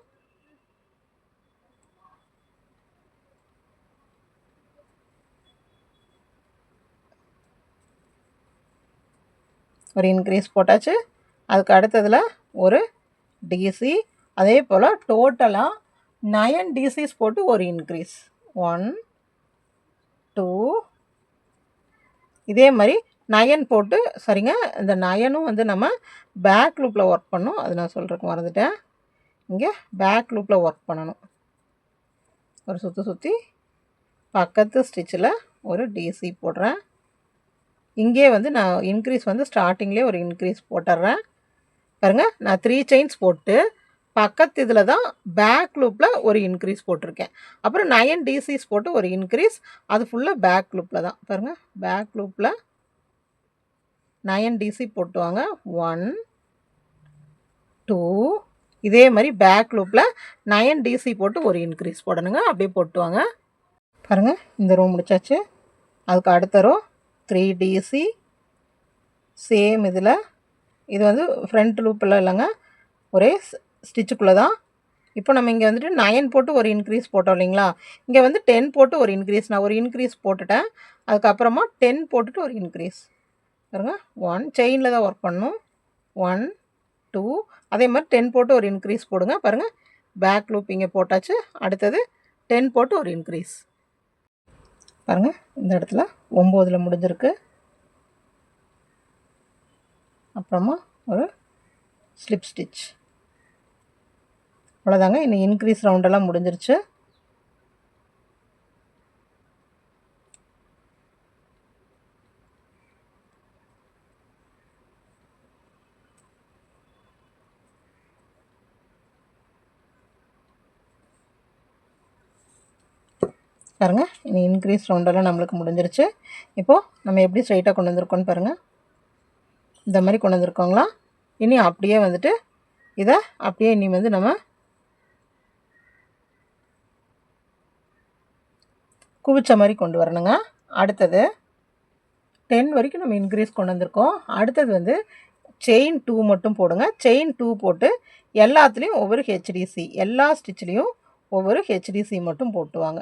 ஒரு இன்க்ரீஸ் போட்டாச்சு. அதுக்கு அடுத்ததில் ஒரு டிசி. அதே போல் டோட்டலாக 9 டிசிஸ் போட்டு ஒரு இன்க்ரீஸ். 1 2 இதே மாதிரி 9 போட்டு, சரிங்க, இந்த 9ம் வந்து நம்ம பேக் லூப்பில் ஒர்க் பண்ணணும். அது நான் சொல்கிறதுக்கு மறந்துட்டேன். இங்கே பேக் லூப்பில் ஒர்க் பண்ணணும். ஒரு சுற்றி பக்கத்து ஸ்டிச்சில் ஒரு டிசி போடுறேன். இங்கே வந்து நான் இன்க்ரீஸ் வந்து ஸ்டார்டிங்லேயே ஒரு இன்க்ரீஸ் போட்டுடுறேன். பாருங்கள், நான் 3 செயின்ஸ் போட்டு பக்கத்து இதில் தான் பேக் லூப்பில் ஒரு இன்க்ரீஸ் போட்டிருக்கேன். அப்புறம் 9 டிசிஸ் போட்டு ஒரு இன்க்ரீஸ், அது ஃபுல்லாக பேக் லூப்பில் தான். பாருங்கள், பேக் லூப்பில் 9 டிசி போட்டுவாங்க. 1 2 இதே மாதிரி பேக் லூப்பில் 9 டிசி போட்டு ஒரு இன்க்ரீஸ் போடணுங்க. அப்படியே போட்டுவாங்க. பாருங்கள், இந்த ரோ முடிச்சாச்சு. அதுக்கு அடுத்த ரோ 3 டிசி சேம் இதில். இது வந்து ஃப்ரண்ட் லூப்பில் இல்லைங்க, ஒரே ஸ்டிச்சுக்குள்ளே தான். இப்போ நம்ம இங்கே வந்துட்டு 9 போட்டு ஒரு இன்க்ரீஸ் போட்டோம் இல்லைங்களா, இங்கே வந்து 10 போட்டு ஒரு இன்க்ரீஸ். நான் ஒரு இன்க்ரீஸ் போட்டுட்டேன். அதுக்கப்புறமா 10 போட்டுட்டு ஒரு இன்க்ரீஸ். பாருங்கள், 1 செயினில் தான் ஒர்க் பண்ணணும். 1 2 அதே மாதிரி 10 போட்டு ஒரு இன்க்ரீஸ் போடுங்க. பாருங்கள், பேக் லூப் இங்கே போட்டாச்சு. அடுத்தது 10 போட்டு ஒரு இன்க்ரீஸ். பாருங்கள், இந்த இடத்துல 9ல் முடிஞ்சிருக்கு. அப்புறமா ஒரு ஸ்லிப் ஸ்டிச். அவ்வளோதாங்க. இன்னும் இன்க்ரீஸ் ரவுண்டெல்லாம் முடிஞ்சிருச்சு. பாருங்கள், இனி இன்க்ரீஸ் ரவுண்டெல்லாம் நம்மளுக்கு முடிஞ்சிருச்சு. இப்போது நம்ம எப்படி ஸ்ட்ரைட்டாக கொண்டு வந்திருக்கோன்னு பாருங்கள். இந்த மாதிரி கொண்டு வந்திருக்கோங்களா. இனி அப்படியே வந்துட்டு இதை அப்படியே இனி வந்து நம்ம குவிச்ச மாதிரி கொண்டு வரணுங்க. அடுத்தது 10 வரைக்கும் நம்ம இன்க்ரீஸ் கொண்டு வந்திருக்கோம். அடுத்தது வந்து செயின் 2 மட்டும் போடுங்க. செயின் 2 போட்டு எல்லாத்துலேயும் ஒவ்வொரு ஹெச்டிசி, எல்லா ஸ்டிச்லேயும் ஒவ்வொரு ஹெச்டிசி மட்டும் போட்டுவாங்க.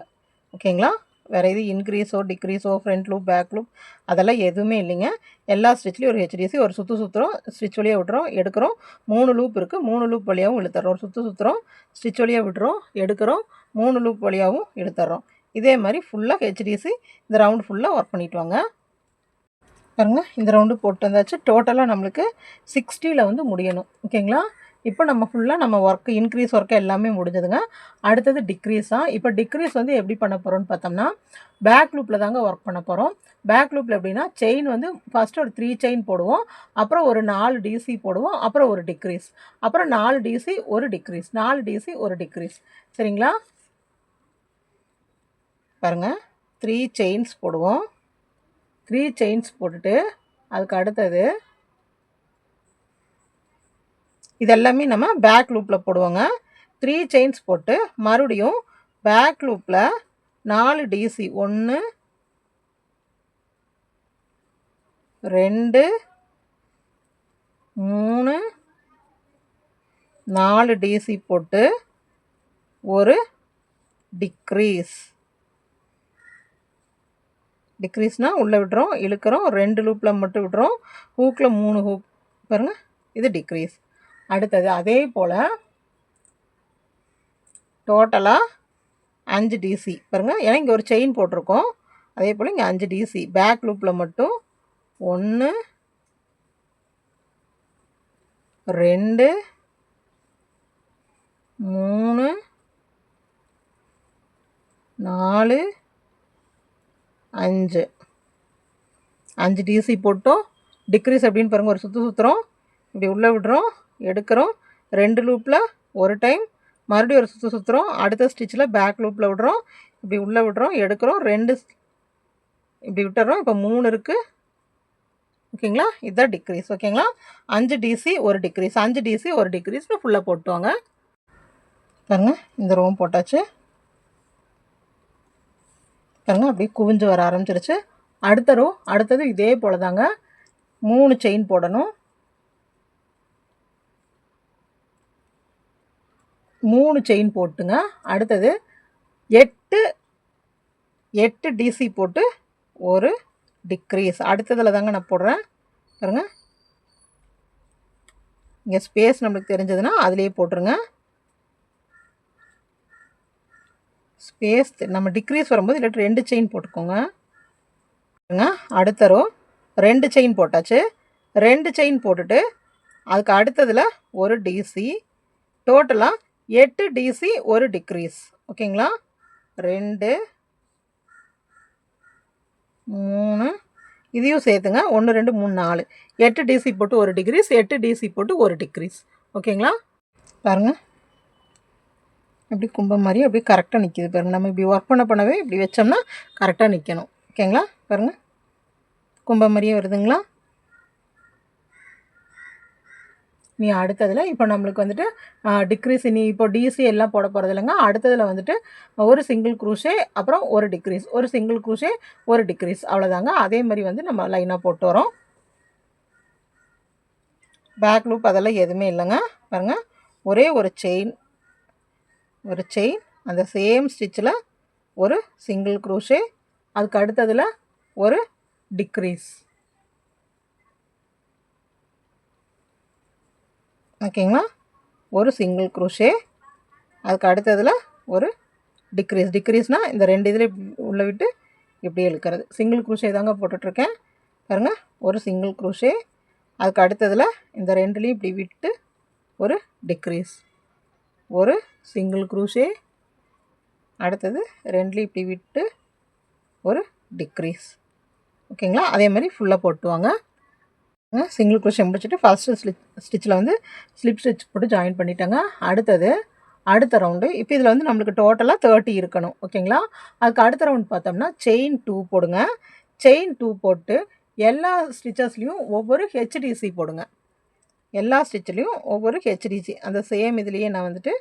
ஓகேங்களா. வேறு எது இன்க்ரீஸோ டிக்ரீஸோ ஃப்ரண்ட் லூப் பேக் லூப் அதெல்லாம் எதுவுமே இல்லைங்க. எல்லா ஸ்டிச்லேயும் ஒரு ஹெச்டிசி, ஒரு சுற்றுறோம், ஸ்டிச் வழியாக விட்டுறோம், எடுக்கிறோம். 3 லூப் இருக்குது, 3 லூப் வழியாகவும் இழுத்துறோம். ஒரு சுற்றுறோம், ஸ்டிச் வழியாக விட்டுறோம், எடுக்கிறோம், 3 லூப் வழியாகவும் இழுத்துறோம். இதே மாதிரி ஃபுல்லாக ஹெச்டிசி இந்த ரவுண்டு ஃபுல்லாக ஒர்க் பண்ணிட்டு வாங்க. பாருங்கள், இந்த ரவுண்டு போட்டு வந்தாச்சு. டோட்டலாக நம்மளுக்கு 60ல் வந்து முடியணும். ஓகேங்களா. இப்போ நம்ம ஃபுல்லாக நம்ம ஒர்க்கு இன்க்ரீஸ் ஒர்க்கு எல்லாமே முடிஞ்சதுங்க. அடுத்தது டிக்ரீஸ் தான். இப்போ டிக்ரீஸ் வந்து எப்படி பண்ண போகிறோம்னு பார்த்தோம்னா, பேக் லூப்பில் தாங்க ஒர்க் பண்ண போகிறோம். பேக் லூப்பில் எப்படின்னா, செயின் வந்து ஃபஸ்ட்டு ஒரு 3 செயின் போடுவோம், அப்புறம் ஒரு 4 டிசி போடுவோம், அப்புறம் ஒரு டிக்ரீஸ், அப்புறம் 4 டிசி ஒரு டிக்ரீஸ், 4 டிசி ஒரு டிக்ரீஸ். சரிங்களா. பாருங்கள், 3 செயின்ஸ் போடுவோம். 3 செயின்ஸ் போட்டுட்டு அதுக்கு அடுத்தது இதெல்லாமே நம்ம பேக் லூப்பில் போடுவோங்க. 3 செயின்ஸ் போட்டு மறுபடியும் பேக் லூப்பில் 4 டிசி 1 2 3 4 டிசி போட்டு ஒரு டிக்ரீஸ். டிக்ரீஸ்னால் உள்ளே விடுறோம், இழுக்கிறோம், 2 லூப்பில் மட்டும் விடுறோம், ஹூக்கில் 3 ஹூக். பாருங்கள், இது டிக்ரீஸ். அடுத்தது அதே போல் டோட்டலாக 5 டிசி. பாருங்கள், ஏன்னா இங்கே ஒரு செயின் போட்டிருக்கோம். அதே போல் இங்கே 5 டிசி பேக் லூப்பில் மட்டும் 1 2 3 4 5 டிசி போட்டோம். டிக்ரீஸ் அப்படின்னு பாருங்கள், ஒரு சுற்றுறோம், இப்படி உள்ளே விடுறோம், எடுக்கிறோம், 2 லூப்பில் ஒரு டைம், மறுபடியும் ஒரு சுற்றுறோம், அடுத்த ஸ்டிச்சில் பேக் லூப்பில் விடுறோம், இப்படி உள்ளே விடுறோம், எடுக்கிறோம், 2 இப்படி விட்டுறோம். இப்போ 3 இருக்குது. ஓகேங்களா. இதுதான் டிக்ரீஸ். ஓகேங்களா. 5 டிசி ஒரு டிக்ரீஸ், 5 டிசி ஒரு டிக்ரீஸ்னு ஃபுல்லாக போட்டுவாங்க. பாருங்கள், இந்த ரோவும் போட்டாச்சு. பாருங்கள், அப்படியே குவிஞ்சு வர ஆரம்பிச்சிருச்சு. அடுத்த ரோ அடுத்தது இதே போல் தாங்க 3 செயின் போடணும். 3 செயின் போட்டுங்க. அடுத்தது 8 டிசி போட்டு ஒரு டிக்ரீஸ். அடுத்ததில் தாங்க நான் போடுறேன். பாருங்கள், இங்கே ஸ்பேஸ் நம்மளுக்கு தெரிஞ்சதுன்னா அதிலேயே போட்டுருங்க. ஸ்பேஸ் நம்ம டிக்ரீஸ் வரும்போது இல்லாட்டி 2 செயின் போட்டுக்கோங்க. அடுத்த ரோ 2 செயின் போட்டாச்சு. 2 செயின் போட்டுட்டு அதுக்கு அடுத்ததில் ஒரு டிசி, டோட்டலாக 8 டிசி ஒரு டிக்ரீஸ். ஓகேங்களா. 2 3 இதையும் சேர்த்துங்க 1 2 3 4 8 டிசி போட்டு ஒரு டிக்ரீஸ், 8 டிசி போட்டு ஒரு டிக்ரீஸ். ஓகேங்களா? பாருங்கள் இப்படி கும்பம் மாதிரி அப்படியே கரெக்டாக நிற்கிது பாருங்கள். நம்ம இப்படி ஒர்க் பண்ணவே இப்படி வச்சோம்னா கரெக்டாக நிற்கணும். ஓகேங்களா? பாருங்கள் கும்பம் மாதிரியே வருதுங்களா? நீ அடுத்ததில் இப்போ நம்மளுக்கு வந்துட்டு டிக்ரீஸ் நீ இப்போ டிசி எல்லாம் போட போகிறது இல்லைங்க. அடுத்ததில் வந்துட்டு ஒரு சிங்கிள் க்ரூஷே அப்புறம் ஒரு டிக்ரீஸ், ஒரு சிங்கிள் க்ரூஷே ஒரு டிக்ரீஸ், அவ்வளோதாங்க. அதே மாதிரி வந்து நம்ம லைனாக போட்டு வரோம். பேக் லூப் அதெல்லாம் எதுவுமே இல்லைங்க. பாருங்கள் ஒரே ஒரு செயின் அந்த சேம் ஸ்டிச்சில் ஒரு சிங்கிள் க்ரூஷே, அதுக்கு அடுத்ததில் ஒரு டிக்ரீஸ். ஓகேங்களா? ஒரு சிங்கிள் க்ரூஷே, அதுக்கு அடுத்ததில் ஒரு டிக்ரீஸ்னால் இந்த 2 இதில் உள்ள விட்டு இப்படி இழுக்கிறது. சிங்கிள் க்ரூஷே தாங்க போட்டுட்ருக்கேன். பாருங்கள் ஒரு சிங்கிள் க்ரூஷே, அதுக்கு அடுத்ததில் இந்த 2லேயும் இப்படி விட்டு ஒரு டிக்ரீஸ், ஒரு சிங்கிள் க்ரூஷே, அடுத்தது 2லேயும் இப்படி விட்டு ஒரு டிக்ரீஸ். ஓகேங்களா? அதே மாதிரி ஃபுல்லாக போட்டுவாங்க. சிங்கிள் க்ரோஷே முடிச்சுட்டு ஃபஸ்ட்டு ஸ்டிச்சில் வந்து ஸ்லிப் ஸ்டிச் போட்டு ஜாயின் பண்ணிட்டாங்க. அடுத்த ரவுண்டு இப்போ இதில் வந்து நம்மளுக்கு டோட்டலாக 30 இருக்கணும். ஓகேங்களா? அதுக்கு அடுத்த ரவுண்ட் பார்த்தோம்னா செயின் 2 போடுங்க. செயின் 2 போட்டு எல்லா ஸ்டிச்சஸ்லேயும் ஒவ்வொரு ஹெச்டிசி போடுங்க. எல்லா ஸ்டிச்சிலையும் ஒவ்வொரு ஹெச்டிசி அந்த சேம் இதுலேயே நான் வந்துட்டு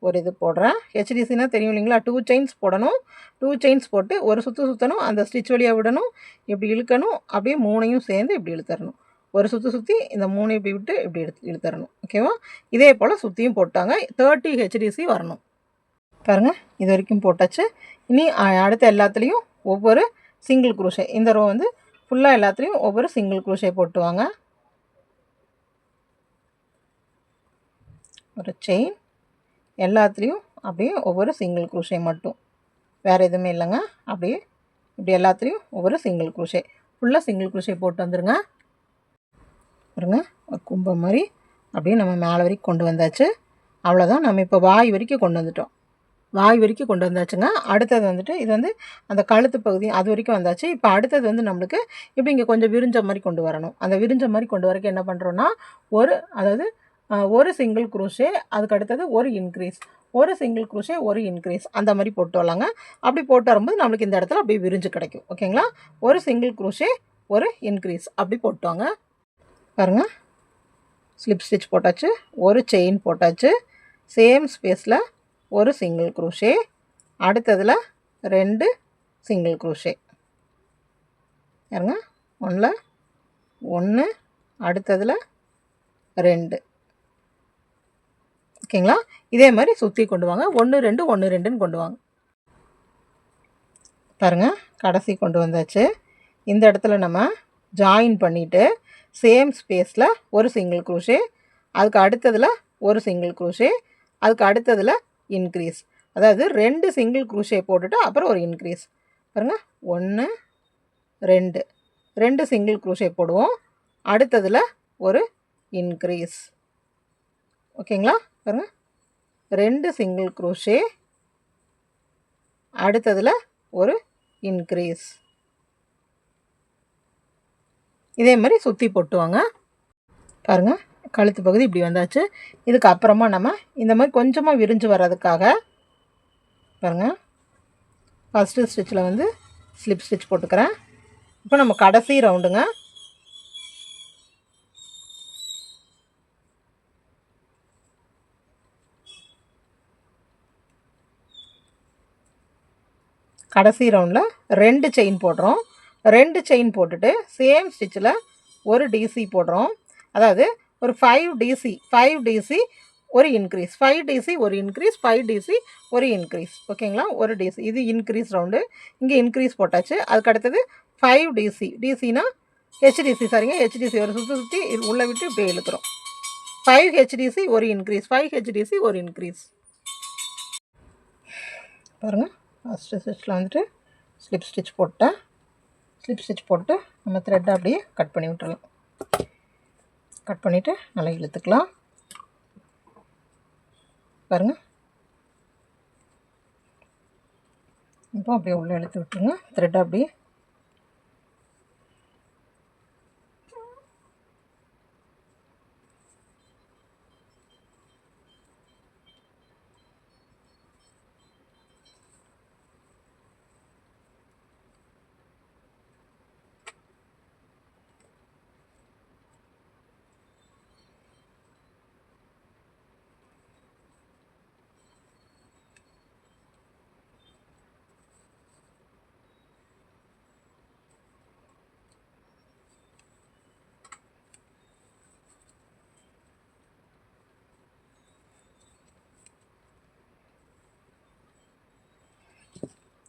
ஒரு இது போடுறேன். ஹெச்டிசினா தெரியும் இல்லைங்களா? 2 செயின்ஸ் போடணும். 2 செயின்ஸ் போட்டு ஒரு சுற்றணும், அந்த ஸ்டிச் வழியாக விடணும், இப்படி இழுக்கணும், அப்படியே 3ஐயும் சேர்ந்து இப்படி இழுத்தரணும். ஒரு சுற்றி இந்த 3 இப்படி விட்டு இப்படி இழுத்தரணும். ஓகேவா? இதே போல் சுற்றியும் போட்டாங்க. 30 ஹெச்டிசி வரணும். பாருங்கள் இது வரைக்கும் போட்டாச்சு. இனி அடுத்த எல்லாத்துலேயும் ஒவ்வொரு சிங்கிள் க்ரூஷே, இந்த ரோ வந்து ஃபுல்லாக எல்லாத்துலேயும் ஒவ்வொரு சிங்கிள் க்ரூஷே போட்டுவாங்க. ஒரு செயின், எல்லாத்துலேயும் அப்படியே ஒவ்வொரு சிங்கிள் க்ரூஷே மட்டும், வேறு எதுவுமே இல்லைங்க. அப்படியே இப்படி எல்லாத்துலேயும் ஒவ்வொரு சிங்கிள் க்ரூஷே, ஃபுல்லாக சிங்கிள் க்ரூஷே போட்டு வந்துடுங்க. பாருங்க ஒரு கும்பம் மாதிரி அப்படியே நம்ம மேலே வரைக்கும் கொண்டு வந்தாச்சு. அவ்வளோதான். நம்ம இப்போ வாய் வரைக்கும் கொண்டு வந்துட்டோம். வாய் வரைக்கும் கொண்டு வந்தாச்சுங்க. அடுத்தது வந்துட்டு இது வந்து அந்த கழுத்து பகுதி அது வரைக்கும் வந்தாச்சு. இப்போ அடுத்தது வந்து நம்மளுக்கு இப்படி இங்கே கொஞ்சம் விரிஞ்ச மாதிரி கொண்டு வரணும். அந்த விரிஞ்ச மாதிரி கொண்டு வரக்கு என்ன பண்ணுறோன்னா ஒரு சிங்கிள் க்ரூஷே, அதுக்கு அடுத்தது ஒரு இன்க்ரீஸ், ஒரு சிங்கிள் க்ரூஷே ஒரு இன்க்ரீஸ், அந்த மாதிரி போட்டு வரலாங்க. அப்படி போட்டு வரும்போது நம்மளுக்கு இந்த இடத்துல அப்படியே விரிஞ்சு கிடைக்கும். ஓகேங்களா? ஒரு சிங்கிள் க்ரூஷே ஒரு இன்க்ரீஸ் அப்படி போட்டுவாங்க. பாருங்கள் ஸ்லிப் ஸ்டிச் போட்டாச்சு, ஒரு செயின் போட்டாச்சு, சேம் ஸ்பேஸில் ஒரு சிங்கிள் க்ரூஷே, அடுத்ததில் 2 சிங்கிள் க்ரூஷே. பாருங்க ஒன்று, அடுத்ததில் 2. ஓகேங்களா? இதே மாதிரி சுற்றி கொண்டு வாங்க. 1 2 1 2ன்னு கொண்டு வாங்க. பாருங்கள் கடைசி கொண்டு வந்தாச்சு. இந்த இடத்துல நம்ம ஜாயின் பண்ணிவிட்டு சேம் ஸ்பேஸில் ஒரு சிங்கிள் க்ரூஷே, அதுக்கு அடுத்ததில் ஒரு சிங்கிள் க்ரூஷே, அதுக்கு அடுத்ததில் இன்க்ரீஸ், அதாவது 2 சிங்கிள் க்ரூஷே போட்டுட்டு அப்புறம் ஒரு இன்க்ரீஸ். பாருங்கள் 1 2 சிங்கிள் க்ரூஷே போடுவோம், அடுத்ததில் ஒரு இன்க்ரீஸ். ஓகேங்களா? பாருங்கள் 2 சிங்கிள் க்ரூஷே, அடுத்ததில் ஒரு இன்க்ரீஸ். இதே மாதிரி சுற்றி போட்டுவாங்க. பாருங்கள் கழுத்து பகுதி இப்படி வந்தாச்சு. இதுக்கு அப்புறமா நம்ம இந்த மாதிரி கொஞ்சமாக விரிஞ்சு வர்றதுக்காக பாருங்கள் ஃபஸ்ட்டு ஸ்டிச்சில் வந்து ஸ்லிப் ஸ்டிச் போட்டுக்கிறேன். இப்போ நம்ம கடைசி ரவுண்டுங்க. கடைசி ரவுண்டில் 2 செயின் போடுறோம். 2 செயின் போட்டுட்டு சேம் ஸ்டிச்சில் ஒரு டிசி போடுறோம். அதாவது ஒரு 5 டிசி ஒரு இன்க்ரீஸ், 5 டிசி ஒரு இன்க்ரீஸ், 5 டிசி ஒரு இன்க்ரீஸ். ஓகேங்களா? ஒரு டிசி இது இன்க்ரீஸ் ரவுண்டு. இங்கே இன்க்ரீஸ் போட்டாச்சு. அதுக்கு அடுத்தது 5 டிசினா ஹெச்டிசி ஹெச்டிசி ஒரு சுற்றி உள்ளே விட்டு இப்படி இழுக்கிறோம். 5 ஹெச்டிசி ஒரு இன்க்ரீஸ், 5 ஹெச்டிசி ஒரு இன்க்ரீஸ். பாருங்கள் ஃபஸ்ட்டு ஸ்டிச்சில் வந்துட்டு ஸ்லிப் ஸ்டிச் போட்டேன். ஸ்லிப் ஸ்டிச் போட்டு நம்ம த்ரெட்டை அப்படியே கட் பண்ணி விட்டுறலாம். கட் பண்ணிவிட்டு நல்லா இழுத்துக்கலாம். பாருங்கள் இப்போ அப்படியே உள்ளே இழுத்து விட்டுருங்க. த்ரெட்டை அப்படியே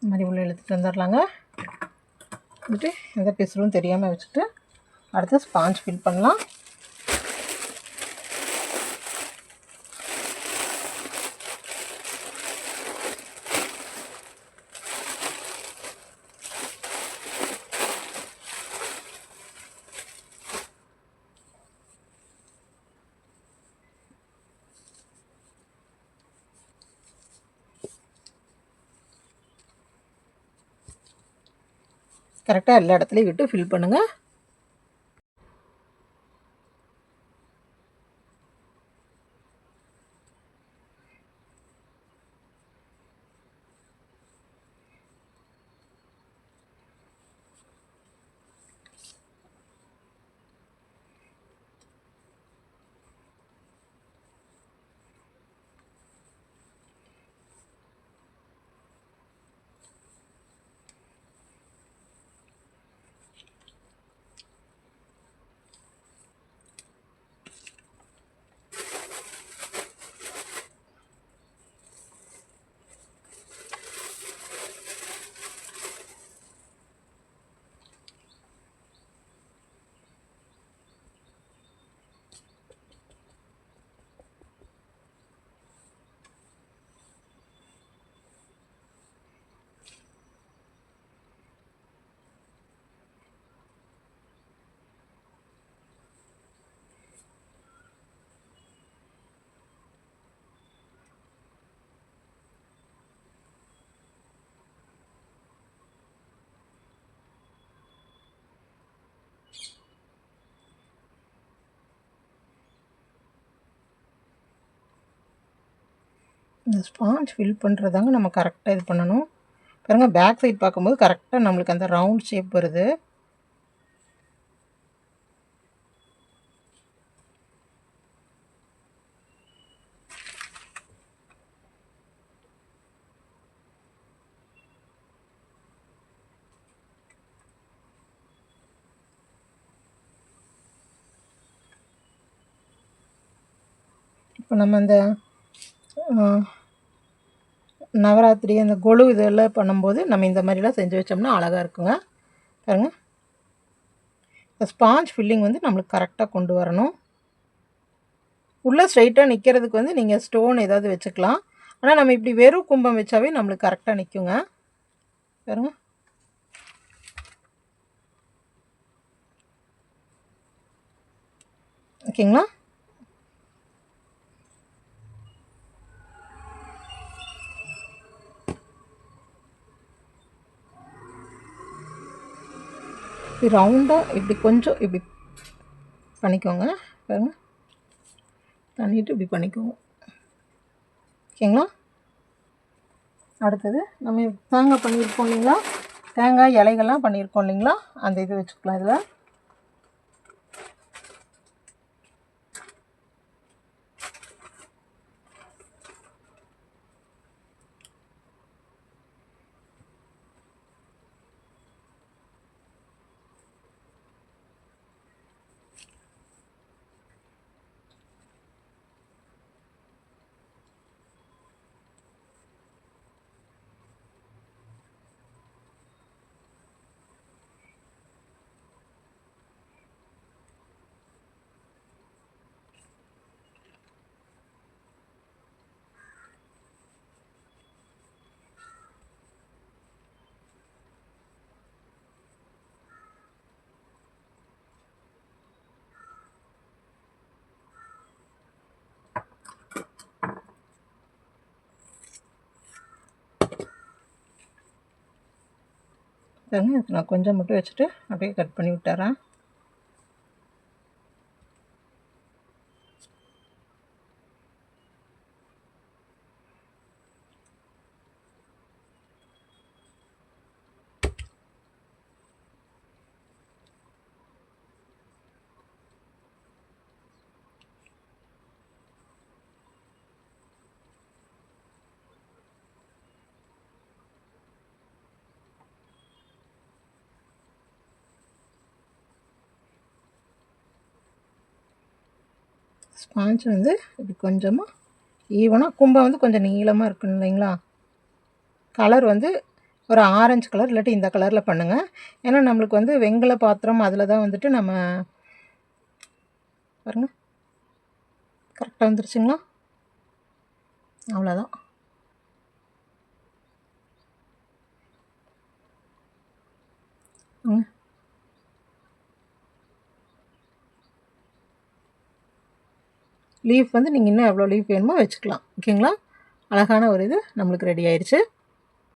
இந்த மாதிரி உள்ளே இழுத்துட்டு வந்துடலாங்க. வந்துட்டு எந்த பிசுறும் தெரியாமல் வச்சுட்டு அடுத்து ஸ்பாஞ்ச் ஃபில் பண்ணலாம். கரெக்டாக எல்லா இடத்துலையும் விட்டு ஃபில் பண்ணுங்கள். இந்த ஸ்பாஞ்ச் ஃபில் பண்ணுறதாங்க நம்ம கரெக்டாக இது பண்ணணும். பாருங்கள், பேக் சைட் பார்க்கும்போது கரெக்டாக நம்மளுக்கு அந்த ரவுண்ட் ஷேப் வருது. இப்போ நம்ம இந்த நவராத்திரி அந்த கொலு இதெல்லாம் பண்ணும்போது நம்ம இந்த மாதிரிலாம் செஞ்சு வச்சோம்னா அழகாக இருக்குங்க. பாருங்கள், இந்த ஸ்பாஞ்ச் ஃபில்லிங் வந்து நம்மளுக்கு கரெக்டாக கொண்டு வரணும். உள்ளே ஸ்ட்ரைட்டாக நிற்கிறதுக்கு வந்து நீங்கள் ஸ்டோன் ஏதாவது வச்சுக்கலாம். ஆனால் நம்ம இப்படி வெறும் கும்பம் வச்சாவே நம்மளுக்கு கரெக்டாக நிற்குங்க. பாருங்கள், ஓகேங்களா? இப்படி ரவுண்டாக இப்படி கொஞ்சம் இப்படி பண்ணிக்கோங்க. பாருங்கள், பண்ணிவிட்டு இப்படி பண்ணிக்கோங்க. ஓகேங்களா? அடுத்தது நம்ம தேங்காய் பண்ணியிருக்கோம் இல்லைங்களா, தேங்காய் இலைகள்லாம் பண்ணியிருக்கோம் இல்லைங்களா, அந்த இது வச்சுக்கலாம். இதில் நான் கொஞ்சம் மட்டும் வச்சுட்டு அப்படியே கட் பண்ணி விட்டுறேன். ஸ்பாஞ்ச் வந்து இப்படி கொஞ்சமாக ஈவனாக, கும்பம் வந்து கொஞ்சம் நீளமாக இருக்கணும் இல்லைங்களா, கலர் வந்து ஒரு ஆரஞ்சு கலர் இல்லாட்டி இந்த கலரில் பண்ணுங்கள். ஏன்னா நம்மளுக்கு வந்து வெண்கல பாத்திரம் அதில் தான் வந்துட்டு நம்ம பாருங்கள் கரெக்டாக வந்துருச்சுங்களா? அவ்வளோதான். லீஃப் வந்து நீங்கள் இன்னும் எவ்வளோ லீஃப் வேணுமோ வச்சுக்கலாம். ஓகேங்களா? அழகான ஒரு இது நம்மளுக்கு ரெடி ஆயிடுச்சு.